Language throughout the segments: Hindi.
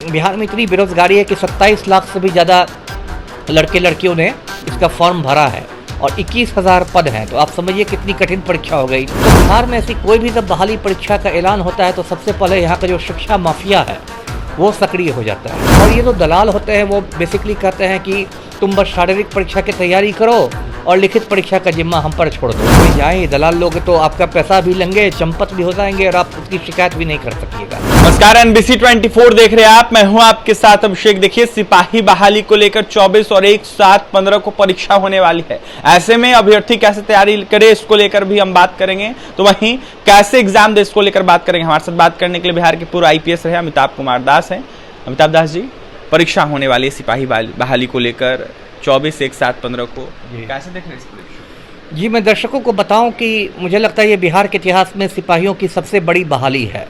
बिहार में इतनी बेरोजगारी है कि 27 लाख से भी ज़्यादा लड़के लड़कियों ने इसका फॉर्म भरा है और 21,000 पद हैं। तो आप समझिए कितनी कठिन परीक्षा हो गई। तो बिहार में ऐसी कोई भी जब बहाली परीक्षा का ऐलान होता है तो सबसे पहले यहाँ का जो शिक्षा माफिया है वो सक्रिय हो जाता है। और ये जो दलाल होते हैं वो बेसिकली कहते हैं कि तुम बस शारीरिक परीक्षा की तैयारी करो और लिखित परीक्षा का जिम्मा हम पर छोड़ दो। तो जाए दलाल लोग तो आपका पैसा भी लेंगे, चंपत भी हो जाएंगे और आप उसकी शिकायत भी नहीं कर सकिएगा। नमस्कार, NBC 24 देख रहे हैं आप। मैं हूं आपके साथ अभिषेक। देखिए, सिपाही बहाली को लेकर 24 और 1/7/15 को परीक्षा होने वाली है। ऐसे में अभ्यर्थी कैसे तैयारी करे इसको लेकर भी हम बात करेंगे। तो वहीं कैसे एग्जाम दे इसको लेकर बात करेंगे। हमारे साथ बात करने के लिए बिहार के पूर्व IPS रहे अमिताभ कुमार दास हैं। अमिताभ दास जी, परीक्षा होने वाली है सिपाही बहाली को लेकर 24 1/7/15 को, कैसे देख रहे हैं इस परीक्षा? जी, मैं दर्शकों को बताऊं कि मुझे लगता है ये बिहार के इतिहास में सिपाहियों की सबसे बड़ी बहाली है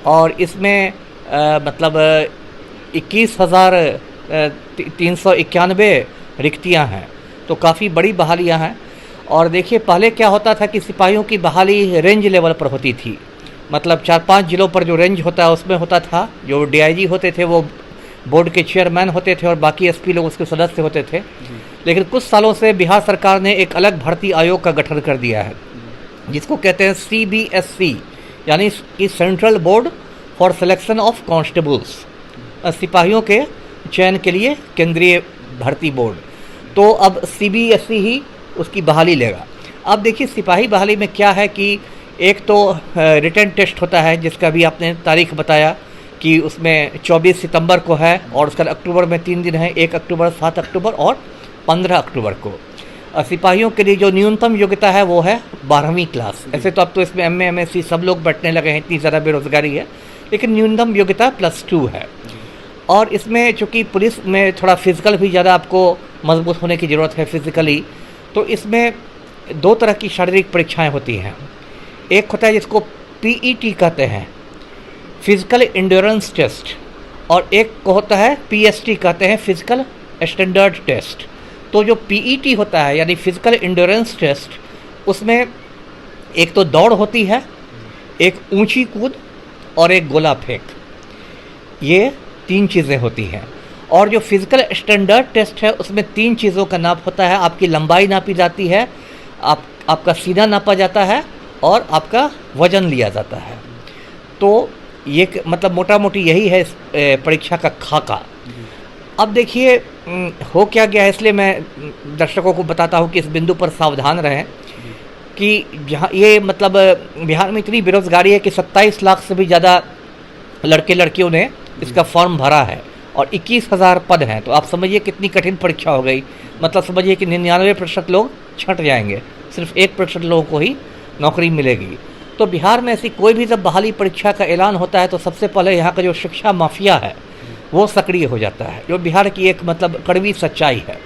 और इसमें मतलब 21,391 रिक्तियां हैं। तो काफ़ी बड़ी बहालियां हैं। और देखिए, पहले क्या होता था कि सिपाहियों की बहाली रेंज लेवल पर होती थी। मतलब 4-5 जिलों पर जो रेंज होता है उसमें होता था। जो DIG होते थे वो बोर्ड के चेयरमैन होते थे और बाकी SP लोग उसके सदस्य होते थे। लेकिन कुछ सालों से बिहार सरकार ने एक अलग भर्ती आयोग का गठन कर दिया है जिसको कहते हैं CBSC, यानी कि central board for selection of constables, सिपाहियों के चयन के लिए केंद्रीय भर्ती बोर्ड। तो अब CBSC ही उसकी बहाली लेगा। अब देखिए, सिपाही बहाली में क्या है कि एक तो रिटन टेस्ट होता है जिसका भी आपने तारीख बताया कि उसमें 24 सितंबर को है और उसका अक्टूबर में 3 दिन है, 1 अक्टूबर, 7 अक्टूबर और 15 अक्टूबर को। सिपाहियों के लिए जो न्यूनतम योग्यता है वो है 12वीं क्लास। ऐसे तो अब तो इसमें MA MSc सब लोग बैठने लगे हैं, इतनी ज़्यादा बेरोजगारी है, लेकिन न्यूनतम योग्यता +2 है। और इसमें चूँकि पुलिस में थोड़ा फिजिकल भी ज़्यादा आपको मजबूत होने की ज़रूरत है फिजिकली, तो इसमें 2 तरह की शारीरिक परीक्षाएँ होती हैं। एक होता है जिसको PET कहते हैं, फिजिकल इंड्योरेंस टेस्ट, और एक को होता है PST कहते हैं, फिजिकल स्टैंडर्ड टेस्ट। तो जो PET होता है यानी फिजिकल इंड्योरेंस टेस्ट, उसमें एक तो दौड़ होती है, एक ऊंची कूद और एक गोला फेंक, ये 3 चीज़ें होती हैं। और जो फिजिकल स्टैंडर्ड टेस्ट है उसमें 3 चीज़ों का नाप होता है। आपकी लंबाई नापी जाती है, आपका सीना नापा जाता है और आपका वजन लिया जाता है। तो ये मतलब मोटा मोटी यही है इस परीक्षा का खाका। अब देखिए, हो क्या गया है, इसलिए मैं दर्शकों को बताता हूँ कि इस बिंदु पर सावधान रहें कि जहाँ ये मतलब बिहार में इतनी बेरोजगारी है कि 27 लाख से भी ज़्यादा लड़के लड़कियों ने इसका फॉर्म भरा है और 21,000 पद हैं। तो आप समझिए कितनी कठिन परीक्षा हो गई। मतलब समझिए कि 99% लोग छंट जाएंगे, सिर्फ 1% लोगों को ही नौकरी मिलेगी। तो बिहार में ऐसी कोई भी जब बहाली परीक्षा का ऐलान होता है तो सबसे पहले यहाँ का जो शिक्षा माफिया है वो सक्रिय हो जाता है, जो बिहार की एक मतलब कड़वी सच्चाई है।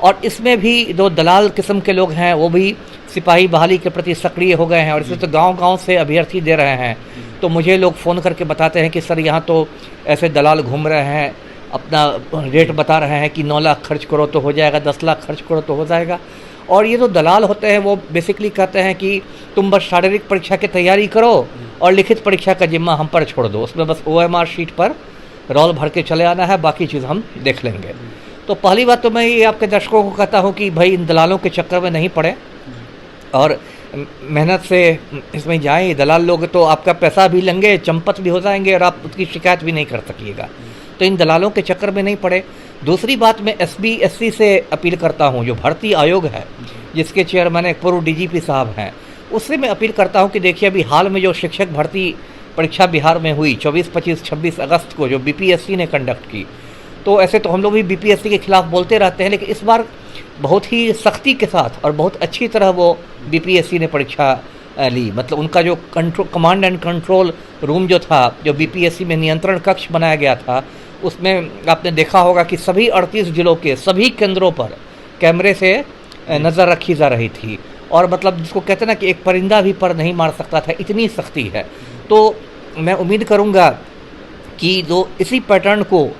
और इसमें भी जो दलाल किस्म के लोग हैं वो भी सिपाही बहाली के प्रति सक्रिय हो गए हैं और इसमें तो गांव-गांव से अभ्यर्थी दे रहे हैं। तो मुझे लोग फ़ोन करके बताते हैं कि सर यहाँ तो ऐसे दलाल घूम रहे हैं, अपना रेट बता रहे हैं कि 9 लाख खर्च करो तो हो जाएगा, 10 लाख खर्च करो तो हो जाएगा। और ये जो दलाल होते हैं वो बेसिकली कहते हैं कि तुम बस शारीरिक परीक्षा की तैयारी करो और लिखित परीक्षा का जिम्मा हम पर छोड़ दो, उसमें बस OMR शीट पर रोल भर के चले आना है, बाकी चीज़ हम देख लेंगे। तो पहली बात तो मैं ये आपके दर्शकों को कहता हूँ कि भाई इन दलालों के चक्कर में नहीं पड़े और मेहनत से इसमें जाएँ। दलाल लोग तो आपका पैसा भी लेंगे, चंपत भी हो जाएंगे और आप उसकी शिकायत भी नहीं कर सकिएगा। तो इन दलालों के चक्कर में नहीं पड़े। दूसरी बात, मैं SBSC से अपील करता हूँ, जो भर्ती आयोग है जिसके चेयरमैन एक पूर्व DGP साहब हैं, उससे मैं अपील करता हूँ कि देखिए, अभी हाल में जो शिक्षक भर्ती परीक्षा बिहार में हुई 24, 25, 26 अगस्त को, जो BPSC ने कंडक्ट की, तो ऐसे तो हम लोग भी BPSC के खिलाफ बोलते रहते हैं, लेकिन इस बार बहुत ही सख्ती के साथ और बहुत अच्छी तरह वो BPSC ने परीक्षा ली। मतलब उनका जो कमांड एंड कंट्रोल रूम जो था, जो BPSC में नियंत्रण कक्ष बनाया गया था, उसमें आपने देखा होगा कि सभी 38 जिलों के सभी केंद्रों पर कैमरे से नज़र रखी जा रही थी। और मतलब जिसको कहते हैं ना कि एक परिंदा भी पर नहीं मार सकता था, इतनी सख्ती है। तो मैं उम्मीद करूंगा कि जो इसी पैटर्न को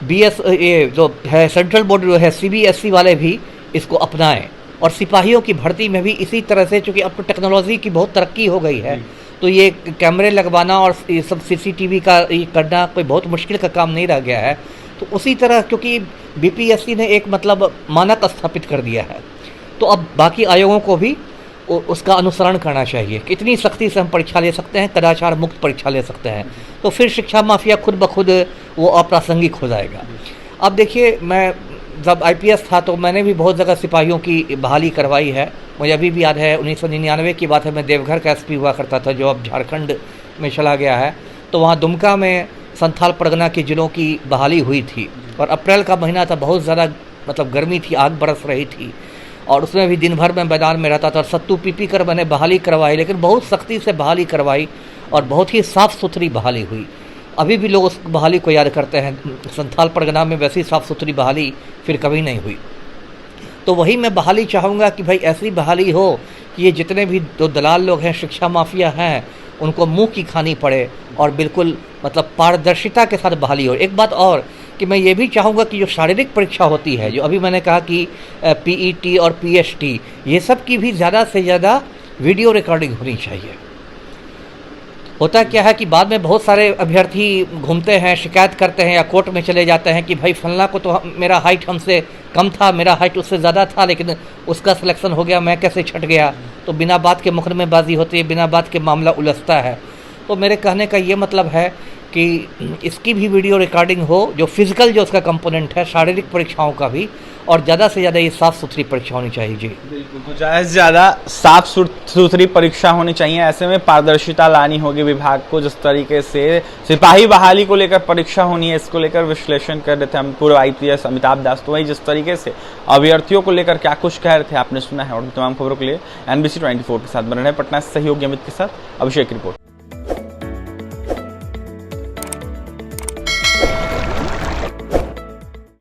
ये जो है सेंट्रल बोर्ड जो है CBSC वाले भी इसको अपनाएं और सिपाहियों की भर्ती में भी इसी तरह से, चूँकि अब तो टेक्नोलॉजी की बहुत तरक्की हो गई है, तो ये कैमरे लगवाना और ये सब सीसीटीवी का ये करना कोई बहुत मुश्किल का काम नहीं रह गया है। तो उसी तरह क्योंकि बीपीएससी ने एक मतलब मानक स्थापित कर दिया है, तो अब बाकी आयोगों को भी उसका अनुसरण करना चाहिए। कितनी सख्ती से हम परीक्षा ले सकते हैं, कदाचार मुक्त परीक्षा ले सकते हैं, तो फिर शिक्षा माफिया खुद ब खुद वो अप्रासंगिक हो जाएगा। अब देखिए, मैं जब आईपीएस था तो मैंने भी बहुत जगह सिपाहियों की बहाली करवाई है। मुझे अभी भी याद है 1999 की बात है, मैं देवघर का एसपी हुआ करता था जो अब झारखंड में चला गया है। तो वहाँ दुमका में संथाल परगना के ज़िलों की बहाली हुई थी और अप्रैल का महीना था, बहुत ज़्यादा मतलब गर्मी थी, आग बरस रही थी और उसमें भी दिन भर में मैदान में रहता था और सत्तू पी कर मैंने बहाली करवाई, लेकिन बहुत सख्ती से बहाली करवाई और बहुत ही साफ़ सुथरी बहाली हुई। अभी भी लोग उस बहाली को याद करते हैं। संथाल परगना में वैसी साफ़ सुथरी बहाली फिर कभी नहीं हुई। तो वही मैं बहाली चाहूँगा कि भाई ऐसी बहाली हो कि ये जितने भी दो दलाल लोग हैं, शिक्षा माफिया हैं, उनको मुंह की खानी पड़े और बिल्कुल मतलब पारदर्शिता के साथ बहाली हो। एक बात और कि मैं ये भी चाहूँगा कि जो शारीरिक परीक्षा होती है, जो अभी मैंने कहा कि पीईटी और पीएचटी, ये सब की भी ज़्यादा से ज़्यादा वीडियो रिकॉर्डिंग होनी चाहिए। होता क्या है कि बाद में बहुत सारे अभ्यर्थी घूमते हैं, शिकायत करते हैं या कोर्ट में चले जाते हैं कि भाई फलना को तो मेरा हाइट हमसे कम था, मेरा हाइट उससे ज़्यादा था, लेकिन उसका सिलेक्शन हो गया, मैं कैसे छट गया। तो बिना बात के मुकदमेबाजी होती है, बिना बात के मामला उलझता है। तो मेरे कहने का ये मतलब है कि इसकी भी वीडियो रिकॉर्डिंग हो, जो फिजिकल जो उसका कंपोनेंट है, शारीरिक परीक्षाओं का भी, और ज़्यादा से ज़्यादा ये साफ़ सुथरी परीक्षा होनी चाहिए। जी बिल्कुल, तो ज़्यादा से ज़्यादा साफ सुथरी परीक्षा होनी चाहिए। ऐसे में पारदर्शिता लानी होगी विभाग को। जिस तरीके से सिपाही बहाली को लेकर परीक्षा होनी है, इसको लेकर विश्लेषण कर रहे थे हम पूर्व आईपीएस अमिताभ दास। तो वही जिस तरीके से अभ्यर्थियों को लेकर क्या कुछ कह रहे थे आपने सुना है। और तमाम खबरों के लिए NBC 24 के साथ बने रहे। पटना से सहयोगी अमित के साथ अभिषेक की रिपोर्ट।